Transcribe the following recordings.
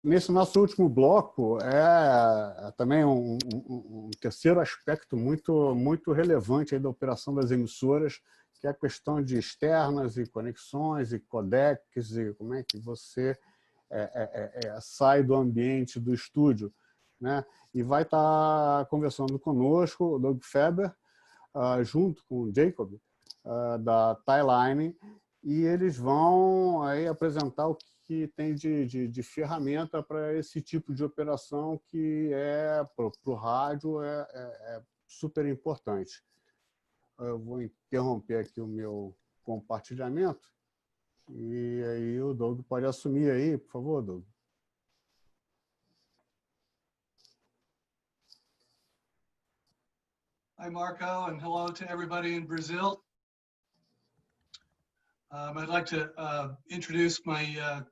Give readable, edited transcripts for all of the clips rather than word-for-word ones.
nesse nosso último bloco, também um terceiro aspecto muito relevante aí da operação das emissoras, que é a questão de externas e conexões e codecs, e como é que você sai do ambiente do estúdio, né? E vai estar conversando conosco o Doug Ferber, junto com o Jacob, da Tieline, e eles vão aí apresentar o que tem de ferramenta para esse tipo de operação que para o rádio é super importante. Eu vou interromper aqui o meu compartilhamento e aí o Doug pode assumir aí, por favor, Doug. Hi, Marco, and hello to everybody in Brazil. I'd like to introduce my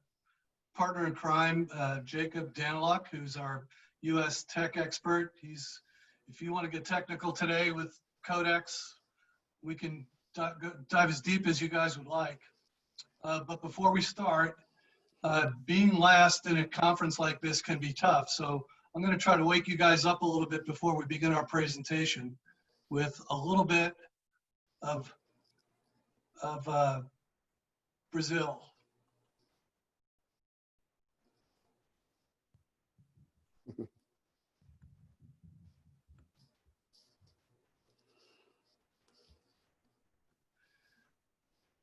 partner in crime, Jacob Daniluck, who's our U.S. tech expert. If you want to get technical today with Codecs, we can dive as deep as you guys would like. But before we start, being last in a conference like this can be tough. So I'm going to try to wake you guys up a little bit before we begin our presentation with a little bit of Brazil.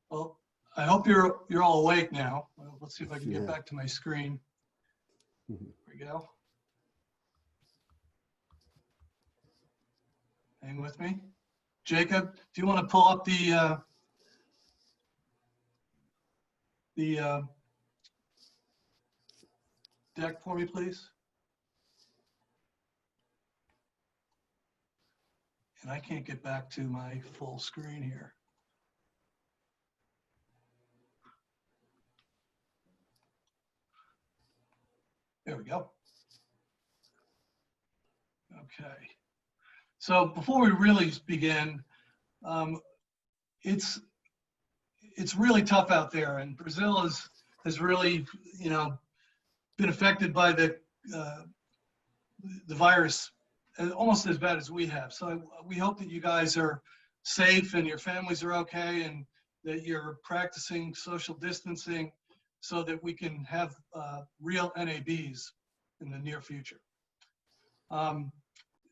Well, I hope you're all awake now. Well, let's see if I can get back to my screen. There we go. Hang with me. Jacob, do you want to pull up the deck for me, please? And I can't get back to my full screen here. There we go. Okay. So before we really begin, it's really tough out there, and Brazil has really, been affected by the virus almost as bad as we have. So we hope that you guys are safe and your families are okay, and that you're practicing social distancing so that we can have real NABs in the near future.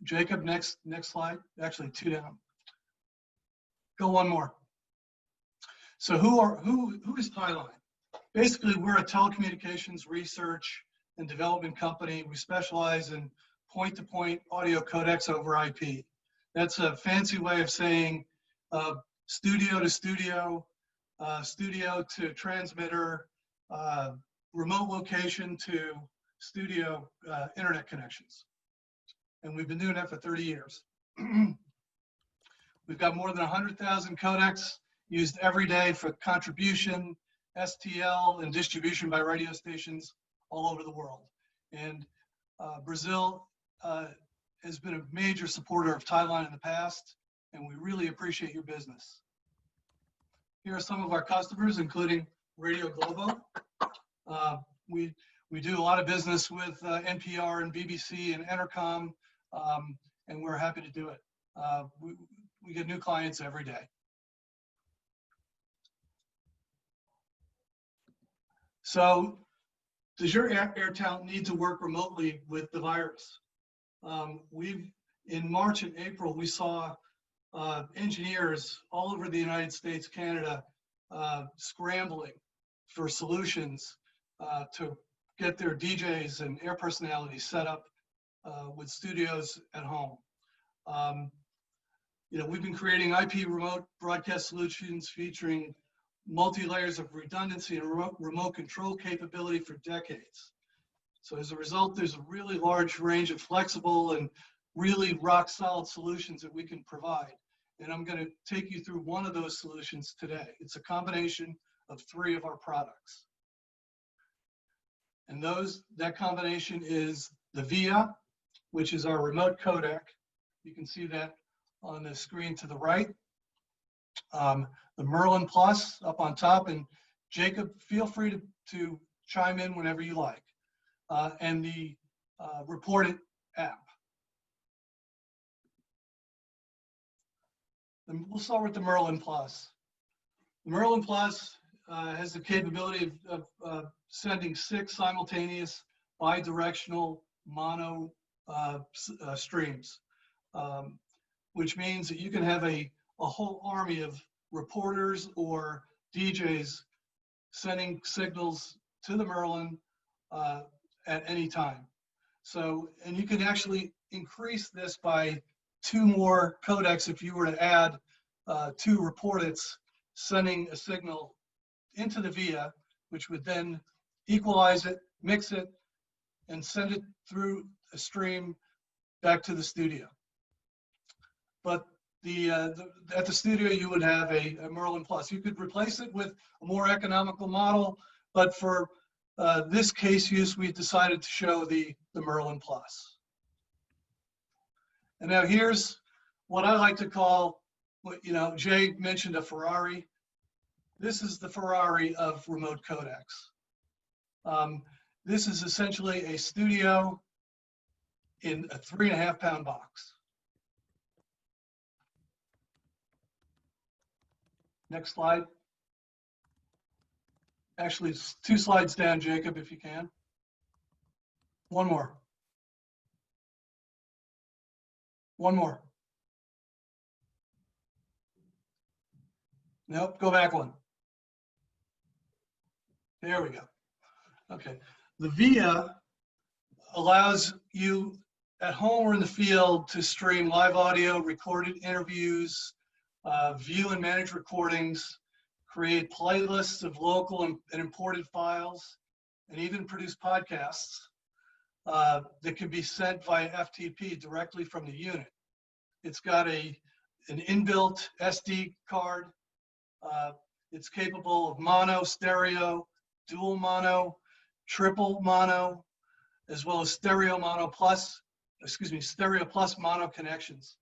Jacob, next slide. Actually, 2 down. Go one more. So who is Tieline? Basically, we're a telecommunications research and development company. We specialize in point-to-point audio codecs over IP. That's a fancy way of saying studio to studio, studio to transmitter, remote location to studio internet connections. And we've been doing that for 30 years. We've got more than 100,000 codecs used every day for contribution, STL, and distribution by radio stations all over the world. And Brazil has been a major supporter of Tieline in the past, and we really appreciate your business. Here are some of our customers, including Radio Globo. We do a lot of business with NPR and BBC and Entercom, and we're happy to do it. We get new clients every day. So does your air talent need to work remotely with the virus? In March and April, we saw engineers all over the United States, Canada, scrambling for solutions to get their DJs and air personalities set up with studios at home. We've been creating IP remote broadcast solutions featuring multi-layers of redundancy and remote control capability for decades. So as a result, there's a really large range of flexible and really rock solid solutions that we can provide. And I'm going to take you through one of those solutions today. It's a combination of 3 of our products. And that combination is the VIA, which is our remote codec. You can see that on the screen to the right. The Merlin Plus up on top, and Jacob, feel free to chime in whenever you like. and the Report It app. And we'll start with the Merlin Plus. The Merlin Plus has the capability of sending 6 simultaneous bidirectional mono streams, which means that you can have a whole army of reporters or DJs sending signals to the Merlin at any time. So, and you can actually increase this by 2 more codecs if you were to add 2 Report Its sending a signal into the VIA, which would then equalize it, mix it, and send it through a stream back to the studio. But at the studio, you would have a Merlin Plus. You could replace it with a more economical model, but for this case use, we decided to show the Merlin Plus. And now here's what I like to call, you know, Jay mentioned a Ferrari. This is the Ferrari of remote codecs. This is essentially a studio in a 3.5-pound box. Next slide. Actually, it's 2 slides down, Jacob, if you can. One more. One more. Nope, go back one. There we go. Okay. The VIA allows you at home or in the field to stream live audio, recorded interviews, view and manage recordings, create playlists of local and imported files, and even produce podcasts that can be sent via FTP directly from the unit. It's got an inbuilt SD card. It's capable of mono, stereo, dual mono, triple mono, as well as stereo plus mono connections.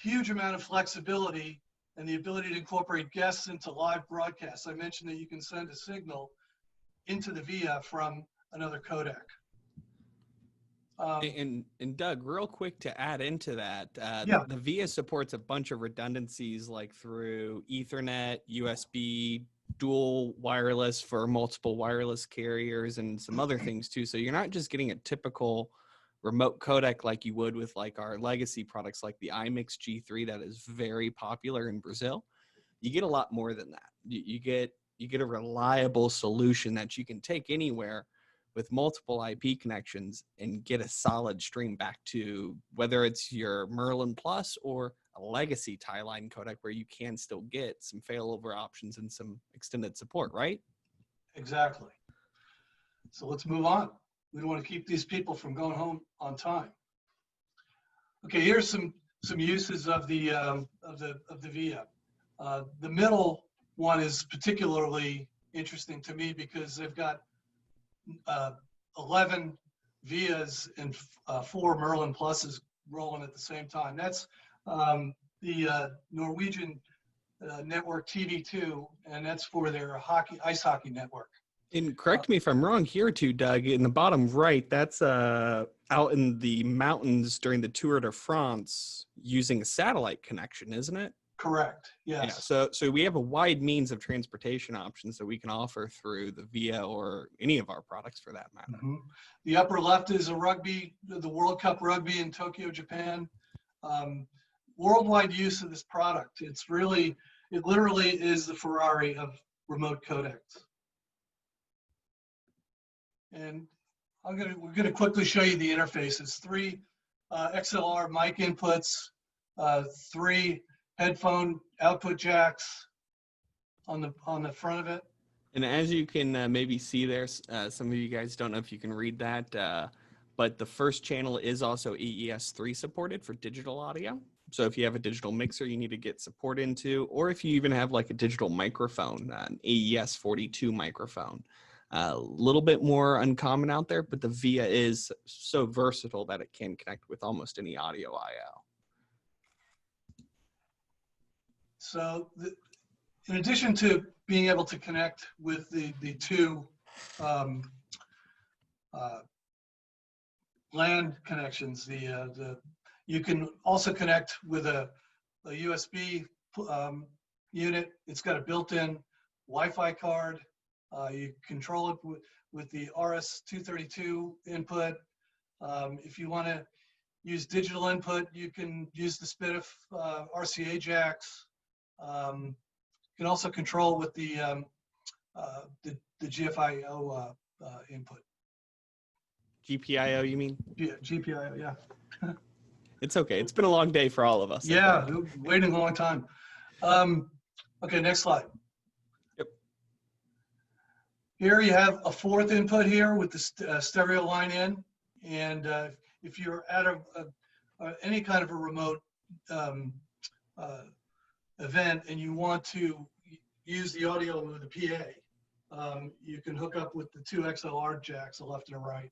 Huge amount of flexibility and the ability to incorporate guests into live broadcasts. I mentioned that you can send a signal into the VIA from another codec. And Doug, real quick to add into that, yeah. the VIA supports a bunch of redundancies like through Ethernet, USB, dual wireless for multiple wireless carriers, and some other things too. So you're not just getting a typical remote codec like you would with like our legacy products like the iMix G3 that is very popular in Brazil. You get a lot more than that. You get a reliable solution that you can take anywhere with multiple IP connections and get a solid stream back to whether it's your Merlin Plus or a legacy Tieline codec where you can still get some failover options and some extended support, right? Exactly. So let's move on. We don't want to keep these people from going home on time. Okay, here's some uses of the VIA. The middle one is particularly interesting to me because they've got 11 VIAs and 4 Merlin Pluses rolling at the same time. That's the Norwegian network TV2, and that's for their ice hockey network. And correct me if I'm wrong here too, Doug, in the bottom right, that's out in the mountains during the Tour de France using a satellite connection, isn't it? Correct, yes. Yeah, so we have a wide means of transportation options that we can offer through the VIA or any of our products for that matter. Mm-hmm. The upper left is a rugby, the World Cup rugby in Tokyo, Japan. Worldwide use of this product. It literally is the Ferrari of remote codecs. And we're gonna quickly show you the interfaces. 3 XLR mic inputs, 3 headphone output jacks on the front of it. And as you can maybe see there, some of you guys don't know if you can read that, but the first channel is also AES-3 supported for digital audio. So if you have a digital mixer you need to get support into, or if you even have like a digital microphone, an AES-42 microphone. A little bit more uncommon out there, but the VIA is so versatile that it can connect with almost any audio I/O. So in addition to being able to connect with the 2 LAN connections. You can also connect with a USB unit. It's got a built-in Wi-Fi card. You control it with the RS-232 input. If you want to use digital input, you can use the SPDIF RCA jacks. You can also control with the GFIO input. GPIO, you mean? Yeah, GPIO, yeah. It's okay. It's been a long day for all of us. Yeah, waiting a long time. Okay, next slide. Yep. Here you have a fourth input here with the stereo line in. And if you're at any kind of a remote event and you want to use the audio with the PA, you can hook up with the two XLR jacks, the left and the right.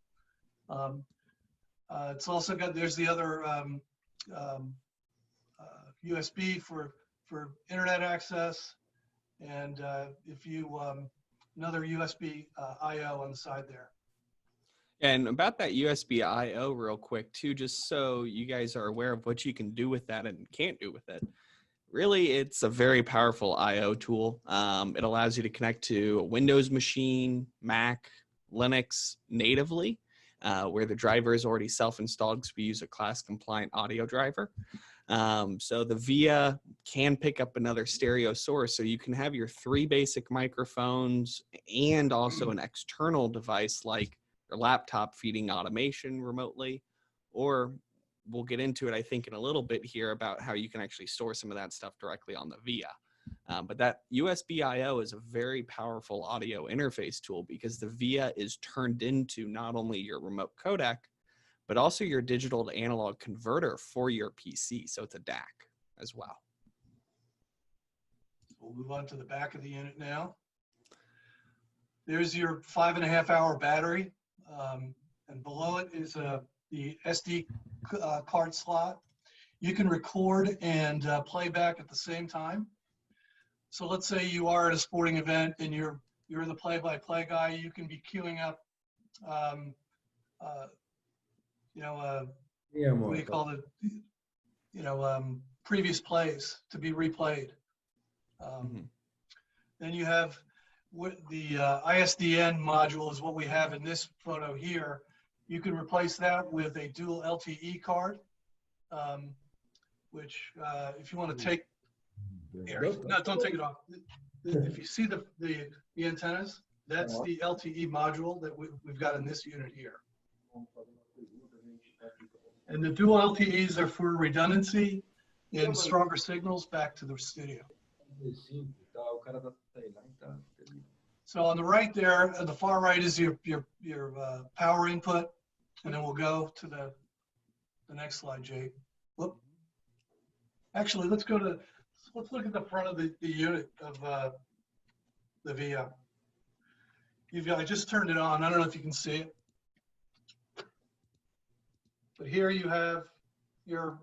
It's also got, there's the other USB for internet access, and if you another USB I/O on the side there. And about that USB I/O real quick too, just so you guys are aware of what you can do with that and can't do with it. Really, it's a very powerful I/O tool. It allows you to connect to a Windows machine, Mac, Linux natively, where the driver is already self-installed because we use a class-compliant audio driver. So the VIA can pick up another stereo source, so you can have your 3 basic microphones and also an external device like your laptop feeding automation remotely, or we'll get into it, I think, in a little bit here about how you can actually store some of that stuff directly on the VIA. But that USB I/O is a very powerful audio interface tool because the VIA is turned into not only your remote codec, but also your digital to analog converter for your PC. So it's a DAC as well. We'll move on to the back of the unit now. There's your 5.5-hour battery. And below it is the SD card slot. You can record and play back at the same time. So let's say you are at a sporting event and you're the play-by-play guy. You can be queuing up, what do you call it? Previous plays to be replayed. Then you have the ISDN module is what we have in this photo here. You can replace that with a dual LTE card, which if you want to take, no, don't take it off. If you see the antennas, that's the LTE module that we've got in this unit here. And the dual LTEs are for redundancy and stronger signals back to the studio. So on the right there, at the far right is your power input, and then we'll go to the next slide, Jake. Whoop. Actually, let's look at the front of the unit of the VIA. I just turned it on. I don't know if you can see it, but here you have your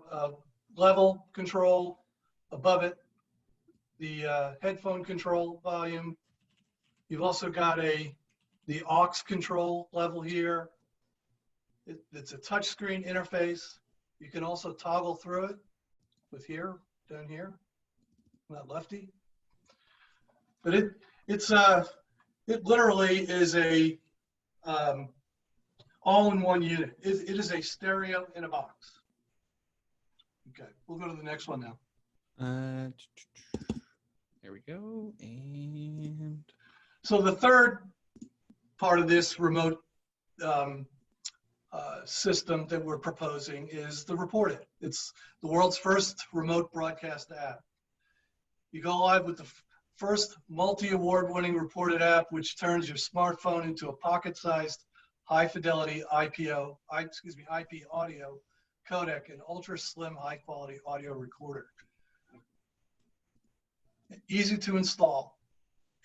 level control. Above it, the headphone control volume. You've also got the aux control level here. It's a touchscreen interface. You can also toggle through it with down here. I'm not lefty. But it literally is a all-in-one unit. It is a stereo in a box. Okay, we'll go to the next one now. There we go. And so the third part of this remote system that we're proposing is the Report It. It's the world's first remote broadcast app. You go live with the first multi-award-winning Report It app, which turns your smartphone into a pocket-sized, high-fidelity IP audio codec and ultra-slim, high-quality audio recorder. Easy to install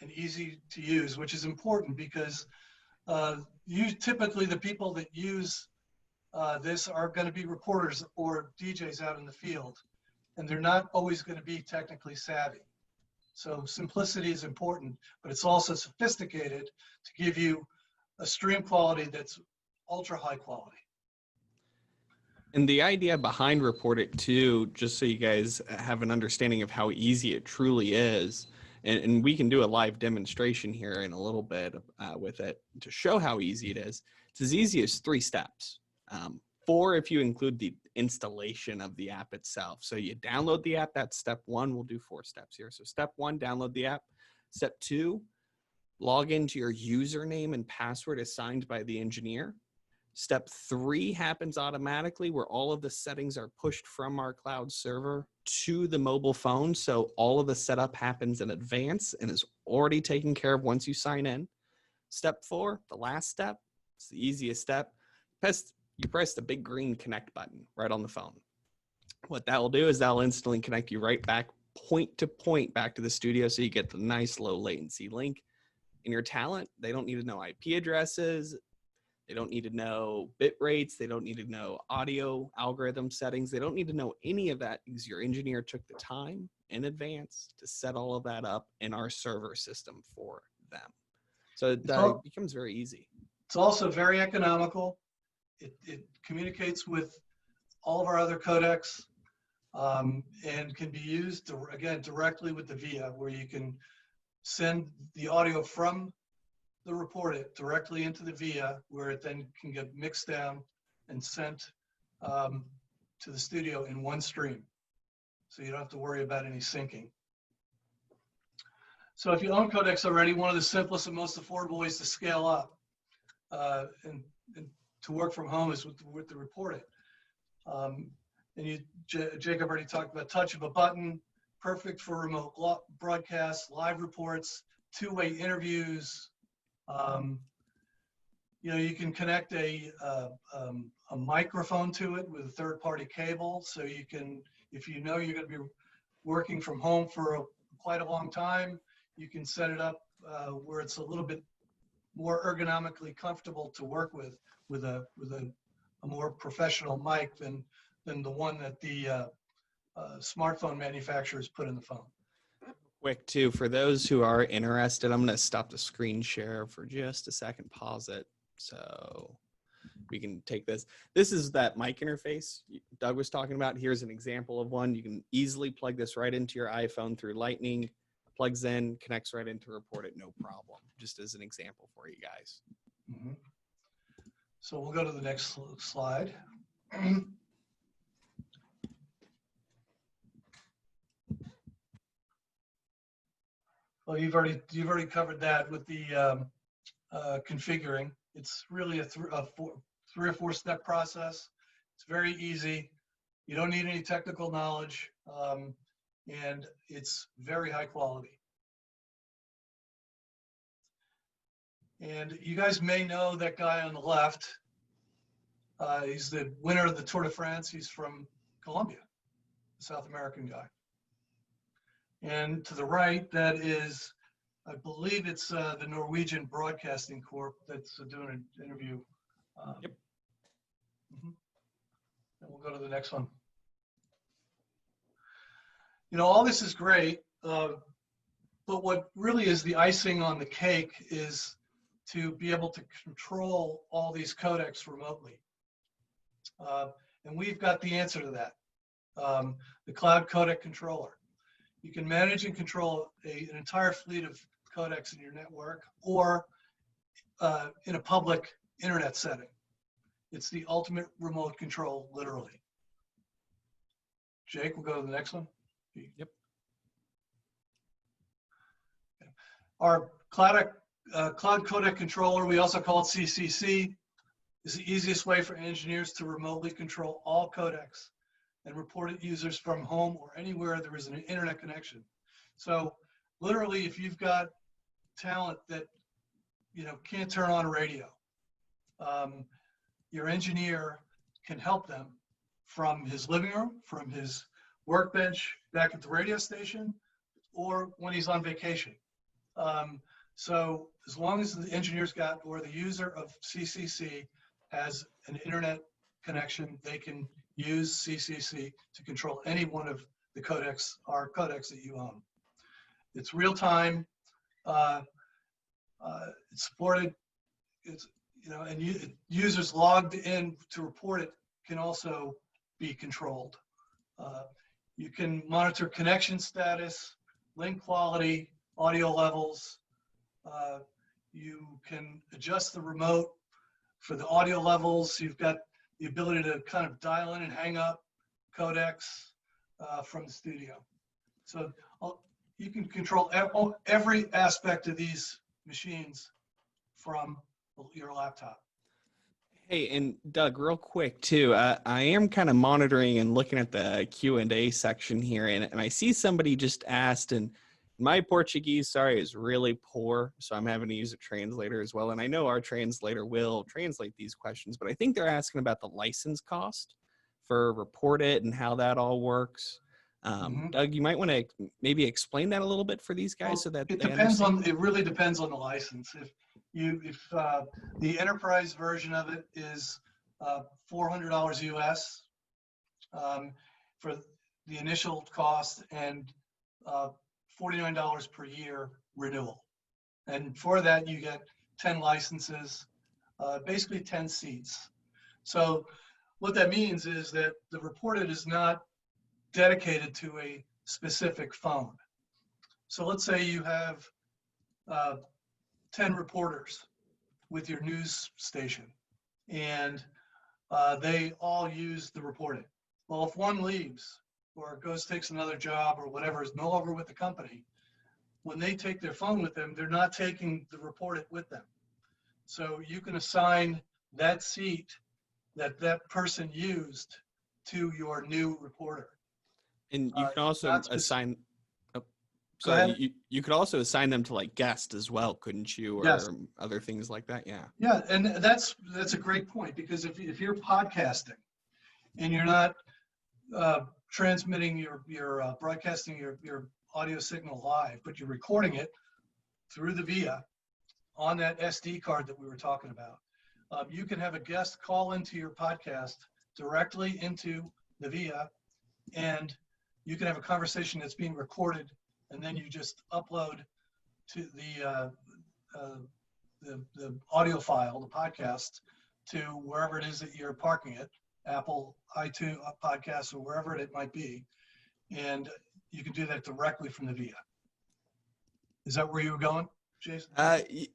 and easy to use, which is important because typically the people that use this are going to be reporters or DJs out in the field, and they're not always going to be technically savvy. So simplicity is important, but it's also sophisticated to give you a stream quality that's ultra high quality. And the idea behind Report It too, just so you guys have an understanding of how easy it truly is, and we can do a live demonstration here in a little bit with it to show how easy it is. It's as easy as 3 steps. 4 if you include the installation of the app itself. So you download the app, that's step 1. We'll do 4 steps here. So step 1, download the app. Step 2, log into your username and password assigned by the engineer. Step 3 happens automatically where all of the settings are pushed from our cloud server to the mobile phone. So all of the setup happens in advance and is already taken care of once you sign in. Step 4, the last step, it's the easiest step. You press the big green connect button right on the phone. What that will do is that'll instantly connect you right back point to point back to the studio. So you get the nice low latency link. In your talent, they don't need to know IP addresses. They don't need to know bit rates. They don't need to know audio algorithm settings. They don't need to know any of that because your engineer took the time in advance to set all of that up in our server system for them. So it becomes very easy. It's also very economical. It communicates with all of our other codecs and can be used, again, directly with the VIA, where you can send the audio from the Report It directly into the VIA, where it then can get mixed down and sent to the studio in one stream. So you don't have to worry about any syncing. So if you own Codecs already, one of the simplest and most affordable ways to scale up and to work from home is with the Report It. And Jacob already talked about touch of a button, perfect for remote broadcasts, live reports, two-way interviews. You know, you can connect a microphone to it with a third-party cable, so you can, if you know you're going to be working from home for quite a long time, you can set it up where it's a little bit more ergonomically comfortable to work with a more professional mic than the one that the smartphone manufacturers put in the phone. Quick too, for those who are interested, I'm going to stop the screen share for just a second, pause it so we can take this. This is that mic interface Doug was talking about. Here's an example of one. You can easily plug this right into your iPhone through Lightning, plugs in, connects right into Report It, no problem, just as an example for you guys. Mm-hmm. So we'll go to the next slide. Well, you've already covered that with the configuring. It's really a 3 or 4 step process. It's very easy. You don't need any technical knowledge, and it's very high quality. And you guys may know that guy on the left. He's the winner of the Tour de France. He's from Colombia, a South American guy. And to the right, that is, I believe it's the Norwegian Broadcasting Corp that's doing an interview. Yep. Mm-hmm. And we'll go to the next one. You know, all this is great, but what really is the icing on the cake is to be able to control all these codecs remotely. And we've got the answer to that, the Cloud Codec Controller. You can manage and control an entire fleet of codecs in your network or in a public internet setting. It's the ultimate remote control, literally. Jake, we'll go to the next one. Yep. Our Cloud Codec Controller, we also call it CCC, is the easiest way for engineers to remotely control all codecs and report it users from home or anywhere there is an internet connection. So literally, if you've got talent that can't turn on a radio, your engineer can help them from his living room, from his workbench back at the radio station, or when he's on vacation. So as long as the engineer's got, or the user of CCC has an internet connection, they can use CCC to control any one of the codecs, or codecs that you own. It's real time. It's supported. and users logged in to report it can also be controlled. You can monitor connection status, link quality, audio levels. You can adjust the remote for the audio levels. You've got the ability to kind of dial in and hang up codecs from the studio. So you can control every aspect of these machines from your laptop. Hey, and Doug, real quick too, I am kind of monitoring and looking at the Q&A section here, and I see somebody just asked, and my Portuguese, sorry, is really poor, so I'm having to use a translator as well, and I know our translator will translate these questions, but I think they're asking about the license cost for Report It and how that all works. Doug, you might want to maybe explain that a little bit for these guys, so that it they depends understand. it really depends on the license. If the enterprise version of it is $400 US for the initial cost, and $49 per year renewal. And for that, you get 10 licenses, basically 10 seats. So what that means is that the Report It is not dedicated to a specific phone. So let's say you have 10 reporters with your news station, and they all use the Report It. Well, if one leaves or goes takes another job or whatever, is no longer with the company, when they take their phone with them, they're not taking the Report It with them. So you can assign that seat that that person used to your new reporter. And you can also assign, you could also assign them to like guest as well, couldn't you? Or Yes. Other things like that, yeah. Yeah, and that's a great point, because if you're podcasting and you're not transmitting your broadcasting your audio signal live, but you're recording it through the VIA on that SD card that we were talking about, you can have a guest call into your podcast directly into the VIA, and you can have a conversation that's being recorded, and then you just upload to the audio file, the podcast, to wherever it is that you're parking it, Apple, iTunes, Podcasts, or wherever it might be. And you can do that directly from the VIA. Is that where you were going, Jason?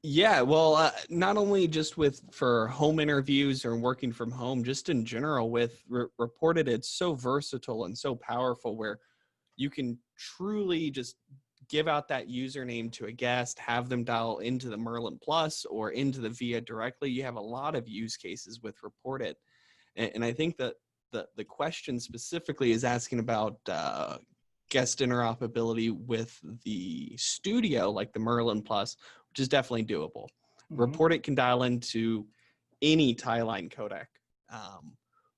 Yeah, well, not only just for home interviews or working from home, just in general with Report It, it's so versatile and so powerful, where you can truly just give out that username to a guest, have them dial into the Merlin Plus or into the VIA directly. You have a lot of use cases with Report It. And I think that the question specifically is asking about guest interoperability with the studio, like the Merlin Plus, which is definitely doable. Report It can dial into any Tieline codec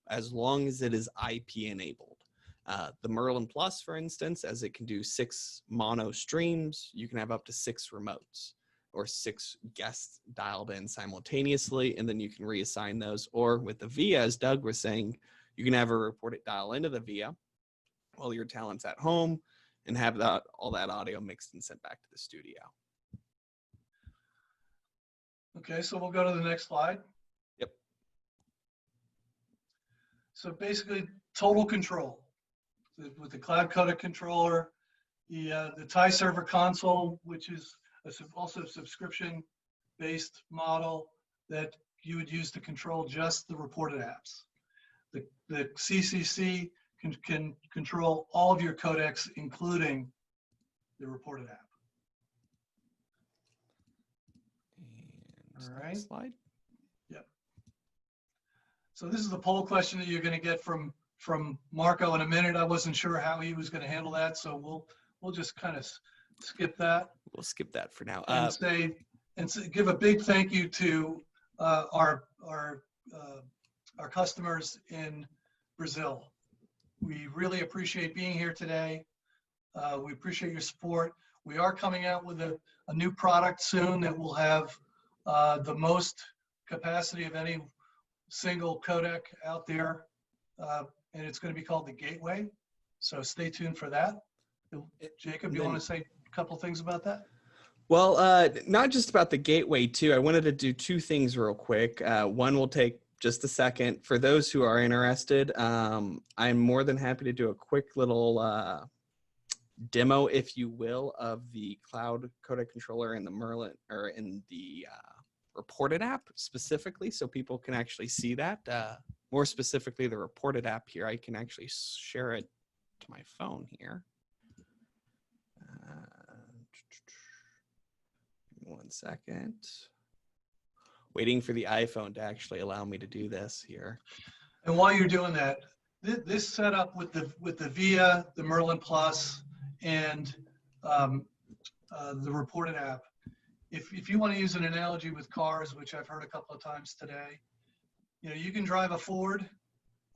as long as it is IP enabled. The Merlin Plus, for instance, as it can do 6 mono streams, you can have up to 6 remotes or 6 guests dialed in simultaneously, and then you can reassign those. Or with the VIA, as Doug was saying, you can have a Report It dial into the VIA while your talent's at home and have all that audio mixed and sent back to the studio. Okay, so we'll go to the next slide. Yep. So basically, total control with the Cloud Codec controller, the Tie Server console, which is also a subscription-based model that you would use to control just the reported apps. The CCC can control all of your codecs, including the reported app. All right. Slide. Yep. So this is the poll question that you're going to get from Marco in a minute. I wasn't sure how he was going to handle that, so we'll just kind of skip that. We'll skip that for now. And give a big thank you to our customers in Brazil. We really appreciate being here today. We appreciate your support. We are coming out with a new product soon that will have the most capacity of any single codec out there. And it's going to be called the Gateway. So stay tuned for that. Jacob, you want to say a couple things about that? Well, not just about the gateway too. I wanted to do two things real quick. One will take just a second. For those who are interested, I'm more than happy to do a quick little demo, if you will, of the cloud codec controller in the Merlin or in the reported app specifically, so people can actually see that. More specifically, the reported app here, I can actually share it to my phone here. 1 second. Waiting for the iPhone to actually allow me to do this here. And while you're doing that, this setup with the VIA, the Merlin Plus, and the reported app, if you want to use an analogy with cars, which I've heard a couple of times today, you know, you can drive a Ford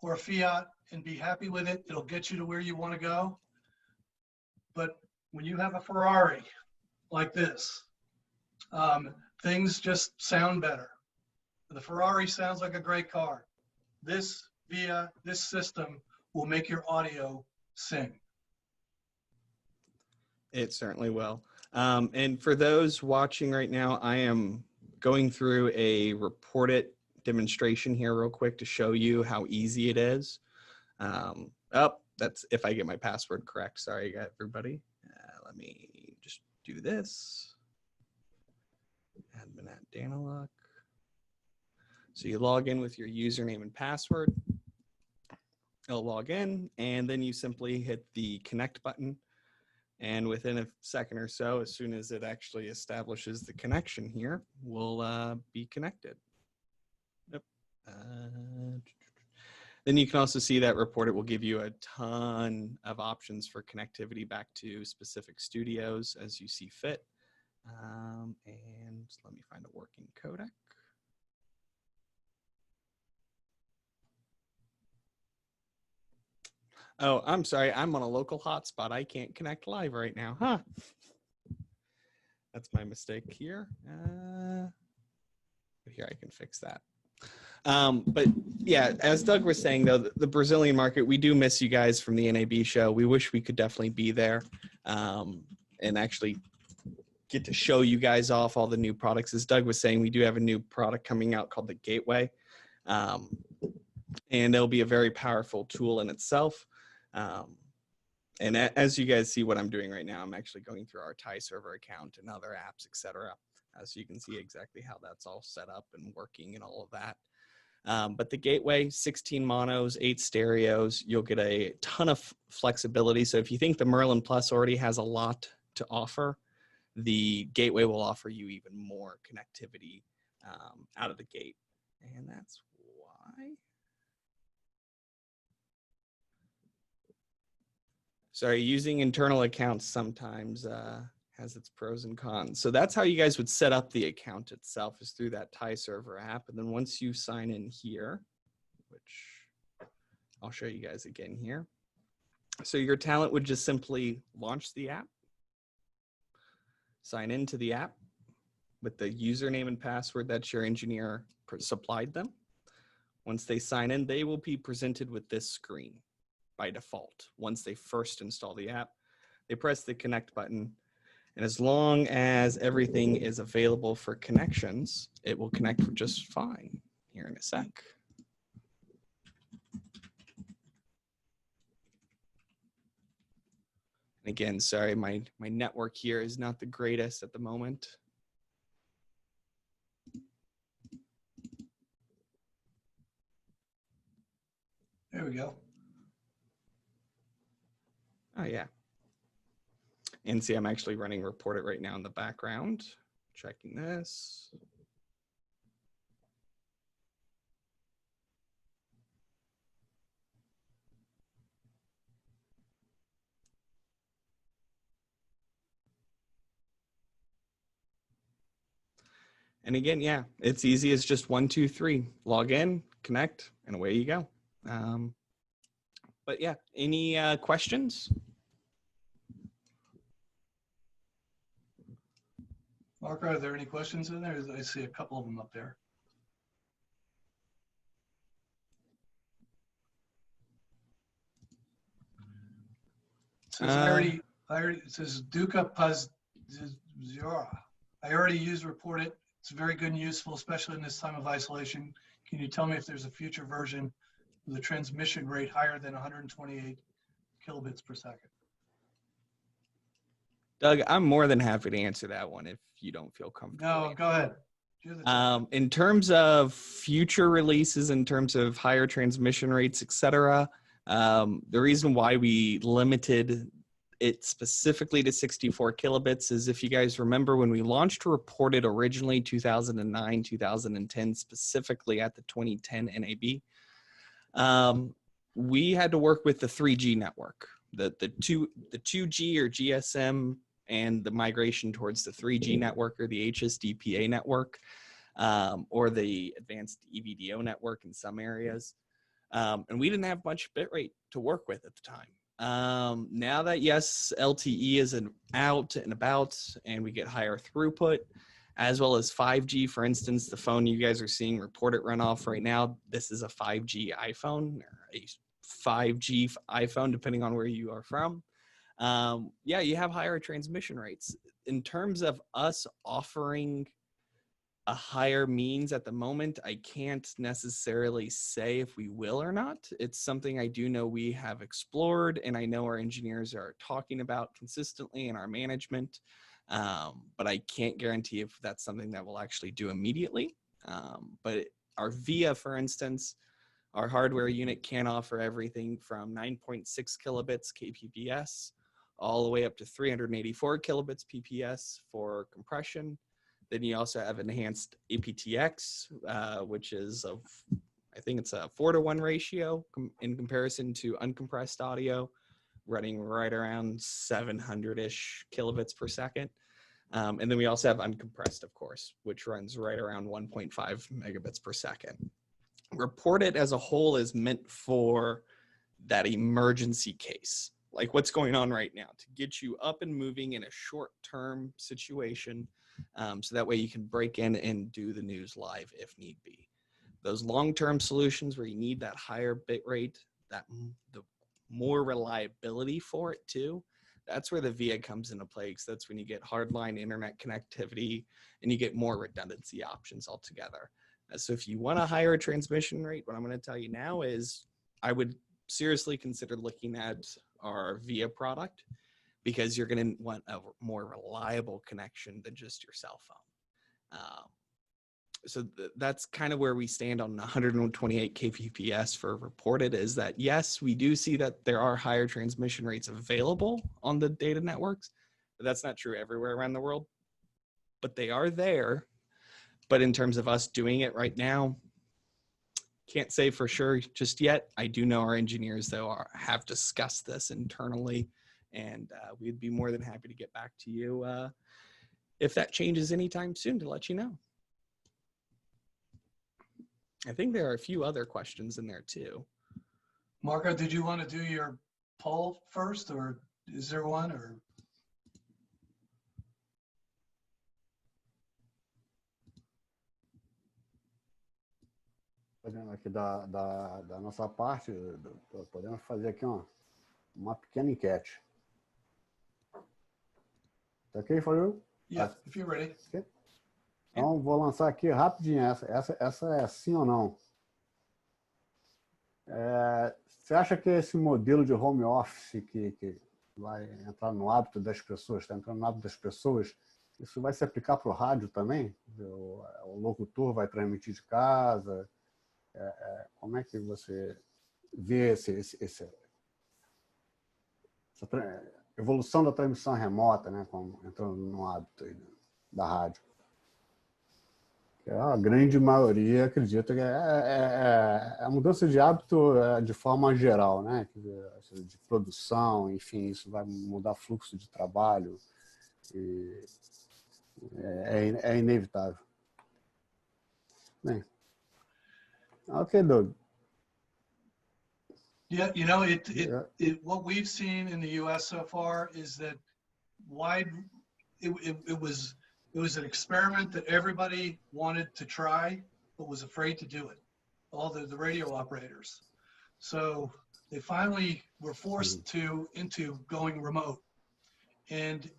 or a Fiat and be happy with it. It'll get you to where you want to go. But when you have a Ferrari like this, things just sound better. The Ferrari sounds like a great car. This system will make your audio sing. It certainly will. And for those watching right now, I am going through a reported demonstration here real quick to show you how easy it is. That's if I get my password correct. Sorry, everybody. Let me just do this. Admin at Daniluck. So you log in with your username and password. It'll log in, and then you simply hit the connect button. And within a second or so, as soon as it actually establishes the connection here, we'll be connected. Yep. Then you can also see that report. It will give you a ton of options for connectivity back to specific studios as you see fit. And let me find a working codec. Oh, I'm sorry. I'm on a local hotspot. I can't connect live right now. Huh. That's my mistake here. Here, I can fix that. But yeah, as Doug was saying, though, the Brazilian market, we do miss you guys from the NAB show. We wish we could definitely be there and actually get to show you guys off all the new products. As Doug was saying, we do have a new product coming out called the Gateway. And it'll be a very powerful tool in itself. And as you guys see what I'm doing right now, I'm actually going through our Thai server account and other apps, etc. So you can see exactly how that's all set up and working and all of that. But the Gateway, 16 monos, 8 stereos, you'll get a ton of flexibility. So if you think the Merlin Plus already has a lot to offer, the Gateway will offer you even more connectivity out of the gate. And that's why. Sorry, using internal accounts sometimes has its pros and cons. So that's how you guys would set up the account itself, is through that Thai server app. And then once you sign in here, which I'll show you guys again here. So your talent would just simply launch the app, sign into the app with the username and password that your engineer supplied them. Once they sign in, they will be presented with this screen by default. Once they first install the app, they press the connect button. And as long as everything is available for connections, it will connect just fine here in a sec. And again, sorry, my network here is not the greatest at the moment. There we go. Oh, yeah. And see, I'm actually running Report It right now in the background, checking this. And again, yeah, it's easy as just 1, 2, 3. Log in, connect, and away you go. But yeah, any questions? Mark, are there any questions in there? I see a couple of them up there. It says, it says Duca Paz Zora. I already use Report It. It's very good and useful, especially in this time of isolation. Can you tell me if there's a future version with a transmission rate higher than 128 kilobits per second? Doug, I'm more than happy to answer that one if you don't feel comfortable. No, go ahead. Do the In terms of future releases, in terms of higher transmission rates, et cetera, the reason why we limited it specifically to 64 kilobits is, if you guys remember, when we launched Report It originally 2009, 2010, specifically at the 2010 NAB, we had to work with the 3G network, the 2G or GSM, and the migration towards the 3G network or the HSDPA network, or the advanced EVDO network in some areas. And we didn't have much bitrate to work with at the time. Now that, yes, LTE is out and about and we get higher throughput, as well as 5G, for instance, the phone you guys are seeing Report It run off right now, this is a 5G iPhone or a 5G iPhone, depending on where you are from. Yeah, you have higher transmission rates. In terms of us offering a higher means at the moment, I can't necessarily say if we will or not. It's something I do know we have explored, and I know our engineers are talking about consistently in our management, but I can't guarantee if that's something that we'll actually do immediately. But our VIA, for instance, our hardware unit can offer everything from 9.6 kilobits kpps all the way up to 384 kilobits pps for compression. Then you also have enhanced aptX, which is I think it's a 4:1 ratio in comparison to uncompressed audio, running right around 700-ish kilobits per second. And then we also have uncompressed, of course, which runs right around 1.5 megabits per second. Report It as a whole is meant for that emergency case, like what's going on right now, to get you up and moving in a short-term situation, so that way you can break in and do the news live if need be. Those long-term solutions where you need that higher bit rate, the more reliability for it too, that's where the VIA comes into play, because that's when you get hardline internet connectivity and you get more redundancy options altogether. So if you want a higher transmission rate, what I'm going to tell you now is I would seriously consider looking at our VIA product, because you're going to want a more reliable connection than just your cell phone. So that's kind of where we stand on 128 kbps for Report It, is that, yes, we do see that there are higher transmission rates available on the data networks, but that's not true everywhere around the world. But they are there. But in terms of us doing it right now, can't say for sure just yet. I do know our engineers, though, have discussed this internally, and we'd be more than happy to get back to you if that changes anytime soon, to let you know. I think there are a few other questions in there too. Marco, did you want to do your poll first, or is there one? Or Aqui da nossa parte, podemos fazer aqui uma pequena enquete. Tá ok, Fábio? yeah, if you're ready. Okay. Então, vou lançar aqui rapidinho essa é sim ou não. Você acha que esse modelo de home office que vai entrar no hábito das pessoas, está entrando no hábito das pessoas, isso vai se aplicar para o rádio também? O locutor vai transmitir de casa? Como é que você vê essa evolução da transmissão remota, né, entrando no hábito aí da rádio? A grande maioria acredita que é a mudança de hábito de forma geral, né? De produção, enfim, isso vai mudar fluxo de trabalho, e é inevitável. Bem, okay, Doug. Yeah, you know, what we've seen in the U.S. so far is that it was an experiment that everybody wanted to try, but was afraid to do it. All the radio operators. So they finally were forced into going remote. And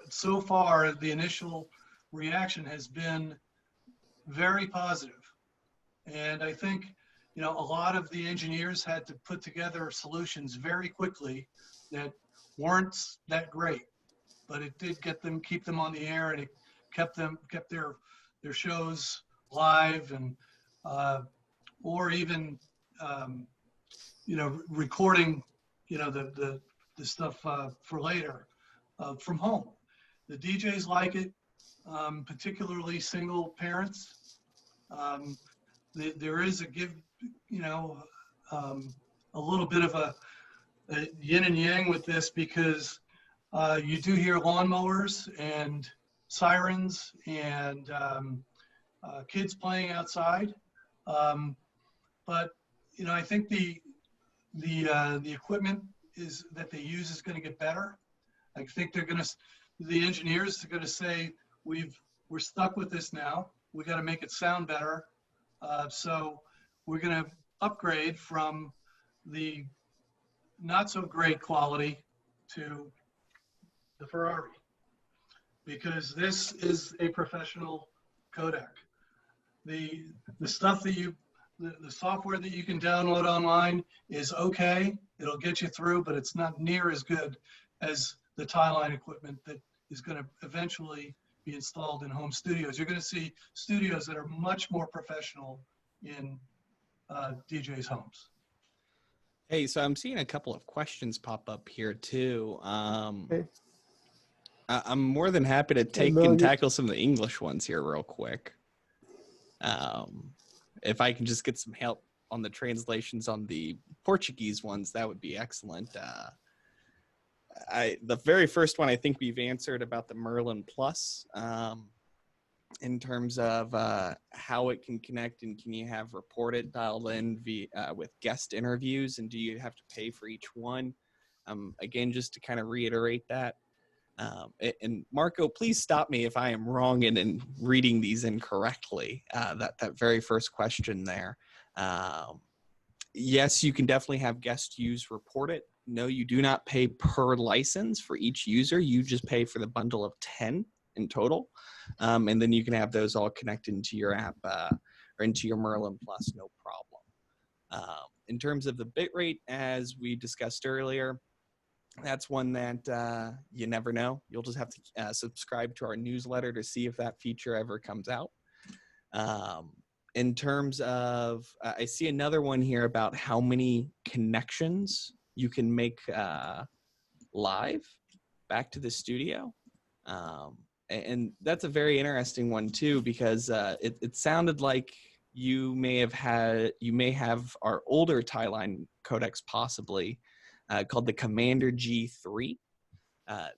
so far, the initial reaction has been very positive. And I think, you know, a lot of the engineers had to put together solutions very quickly that weren't that great, but it did keep them on the air, and it kept their shows live, and or even you know, recording, you know, the stuff for later from home. The DJs like it, particularly single parents. There is a you know, a little bit of a yin and yang with this, because you do hear lawnmowers and sirens and kids playing outside. But you know, I think the equipment that they use is going to get better. I think the engineers are going to say, we're stuck with this now. We got to make it sound better. So we're going to upgrade from the not so great quality to the Ferrari, because this is a professional codec. The stuff that the software that you can download online is okay. It'll get you through, but it's not near as good as the Tieline equipment that is going to eventually be installed in home studios. You're going to see studios that are much more professional in DJs' homes. Hey, so I'm seeing a couple of questions pop up here too. Okay. I'm more than happy to take and tackle some of the English ones here real quick. If I can just get some help on the translations on the Portuguese ones, that would be excellent. The very first one I think we've answered about the Merlin Plus, in terms of how it can connect, and can you have report it dialed in with guest interviews, and do you have to pay for each one? Again, just to kind of reiterate that. And Marco, please stop me if I am wrong in reading these incorrectly. That very first question there. Yes, you can definitely have guest use report it. No, you do not pay per license for each user. You just pay for the bundle of 10 in total. And then you can have those all connected into your app or into your Merlin Plus, no problem. In terms of the bitrate, as we discussed earlier, that's one that you never know. You'll just have to subscribe to our newsletter to see if that feature ever comes out. In terms of, I see another one here about how many connections you can make live back to the studio. And that's a very interesting one too, because it sounded like you may have our older Tieline codecs possibly, called the Commander G3.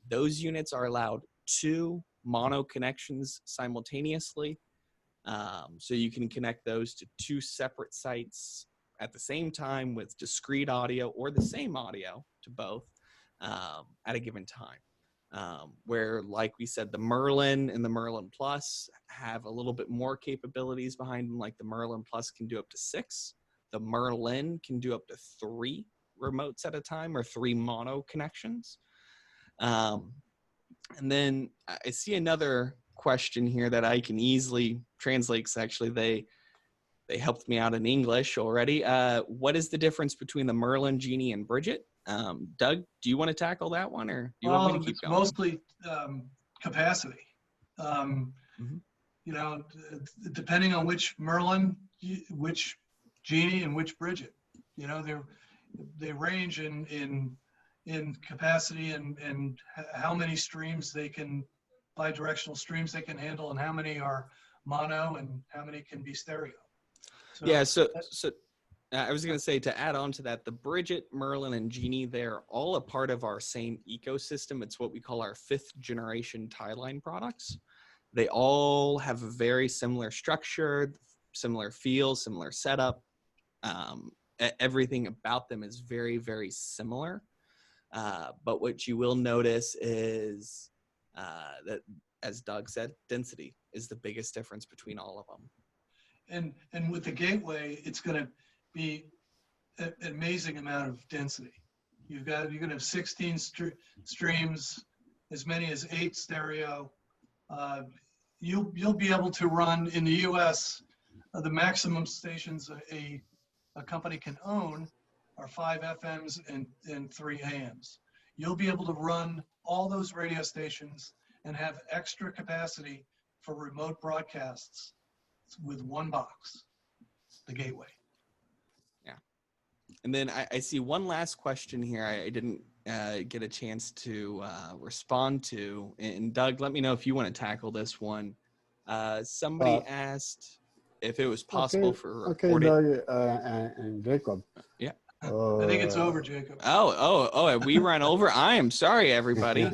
Those units are allowed 2 mono connections simultaneously. So you can connect those to 2 separate sites at the same time with discrete audio or the same audio to both at a given time. Where, like we said, the Merlin and the Merlin Plus have a little bit more capabilities behind them. Like the Merlin Plus can do up to 6. The Merlin can do up to 3 remotes at a time, or 3 mono connections. And then I see another question here that I can easily translate, because actually they helped me out in English already. What is the difference between the Merlin, Genie, and Bridget? Doug, do you want to tackle that one, or do you want me to keep going? Mostly capacity. You know, depending on which Merlin, which Genie, and which Bridget. You know, they range in capacity and how many streams they can, bidirectional streams they can handle, and how many are mono and how many can be stereo. So, yeah, so I was going to say, to add on to that, the Bridget, Merlin, and Genie, they're all a part of our same ecosystem. It's what we call our 5th generation Tieline products. They all have a very similar structure, similar feel, similar setup. Everything about them is very, very similar. But what you will notice is that, as Doug said, density is the biggest difference between all of them. And with the gateway, it's going to be an amazing amount of density. You're going to have 16 streams as many as 8 stereo. You'll be able to run in the US, the maximum stations a company can own are 5 FMs and 3 AMs. You'll be able to run all those radio stations and have extra capacity for remote broadcasts with one box, the gateway. Yeah. And then I see one last question here I didn't get a chance to respond to. And Doug, let me know if you want to tackle this one. Somebody asked if it was possible for recorded. Okay, Doug and Jacob. Yeah. I think it's over, Jacob. Oh, have we run over? I am sorry, everybody.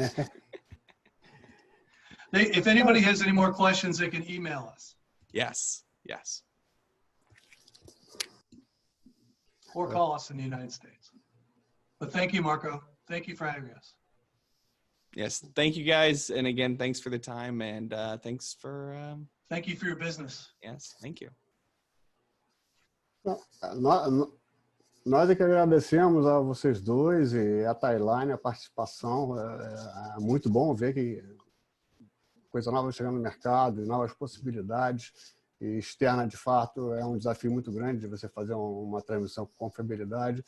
If anybody has any more questions, they can email us. Yes. Or call us in the United States. But thank you, Marco. Thank you for having us. Yes, thank you guys. And again, thanks for the time and thanks for... Thank you for your business. Yes, thank you. Nós é que agradecemos a vocês dois e a Tieline, a participação. É muito bom ver que coisa nova chegando no mercado, novas possibilidades. E externa, de fato, é um desafio muito grande de você fazer uma transmissão com confiabilidade.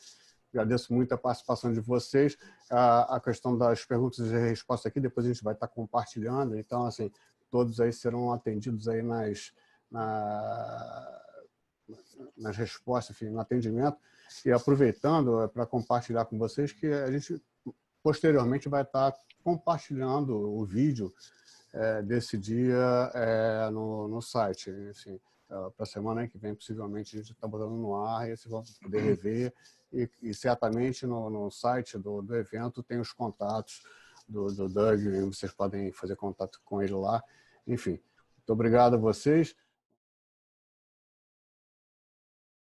Agradeço muito a participação de vocês. A questão das perguntas e respostas aqui, depois a gente vai estar compartilhando. Então, assim, todos aí serão atendidos aí nas respostas, enfim, no atendimento. E aproveitando para compartilhar com vocês que a gente posteriormente vai estar compartilhando o vídeo desse dia no site. Assim, para a semana que vem, possivelmente, a gente está botando no ar e vocês vão poder rever. E certamente no site do evento tem os contatos do Doug, e vocês podem fazer contato com ele lá. Enfim, muito obrigado a vocês.